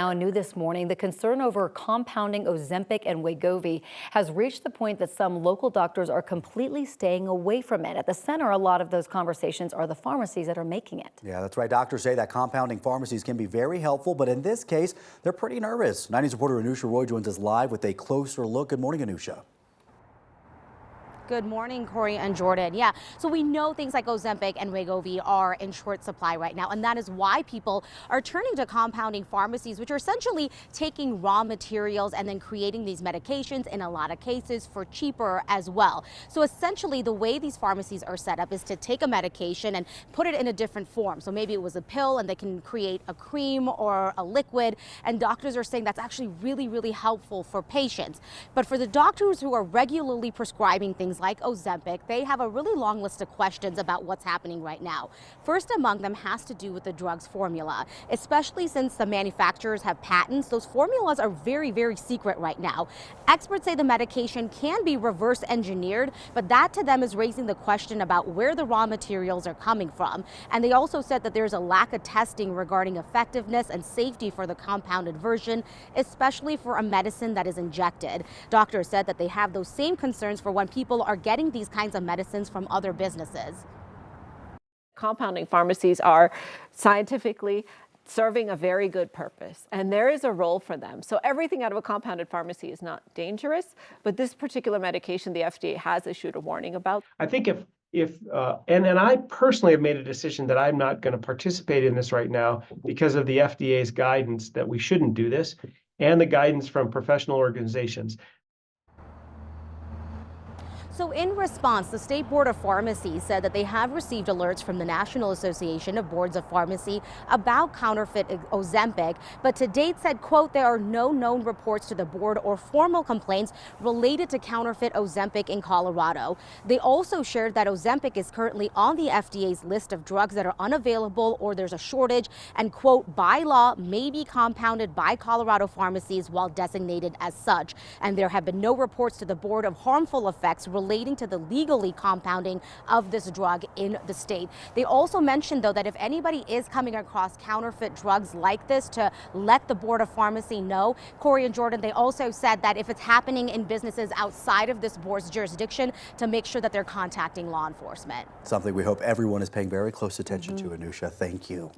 Now new this morning, the concern over compounding Ozempic and Wegovy has reached the point that some local doctors are completely staying away from it. At the center, a lot of those conversations are the pharmacies that are making it. Yeah, that's right. Doctors say that compounding pharmacies can be very helpful, but in this case, they're pretty nervous. 90's reporter Anusha Roy joins us live with a closer look. Good morning, Anusha. Good morning, Corey and Jordan. Yeah, so we know things like Ozempic and Wegovy are in short supply right now, and that is why people are turning to compounding pharmacies, which are essentially taking raw materials and then creating these medications in a lot of cases for cheaper as well. So essentially, the way these pharmacies are set up is to take a medication and put it in a different form. So maybe it was a pill and they can create a cream or a liquid, and doctors are saying that's actually really helpful for patients. But for the doctors who are regularly prescribing things like Ozempic, they have a really long list of questions about what's happening right now. First among them has to do with the drug's formula, especially since the manufacturers have patents. Those formulas are very secret right now. Experts say the medication can be reverse engineered, but that to them is raising the question about where the raw materials are coming from. And they also said that there's a lack of testing regarding effectiveness and safety for the compounded version, especially for a medicine that is injected. Doctors said that they have those same concerns for when people are getting these kinds of medicines from other businesses. Compounding pharmacies are scientifically serving a very good purpose, and there is a role for them. So everything out of a compounded pharmacy is not dangerous, but this particular medication the FDA has issued a warning about. I think and I personally have made a decision that I'm not going to participate in this right now because of the FDA's guidance that we shouldn't do this and the guidance from professional organizations. So in response, the State Board of Pharmacy said that they have received alerts from the National Association of Boards of Pharmacy about counterfeit Ozempic, but to date said, quote, there are no known reports to the board or formal complaints related to counterfeit Ozempic in Colorado. They also shared that Ozempic is currently on the FDA's list of drugs that are unavailable or there's a shortage and, quote, by law may be compounded by Colorado pharmacies while designated as such. And there have been no reports to the board of harmful effects relating to the legally compounding of this drug in the state. They also mentioned, though, that if anybody is coming across counterfeit drugs like this, to let the Board of Pharmacy know. Corey and Jordan, they also said that if it's happening in businesses outside of this board's jurisdiction, to make sure that they're contacting law enforcement. Something we hope everyone is paying very close attention to, Anusha. Thank you.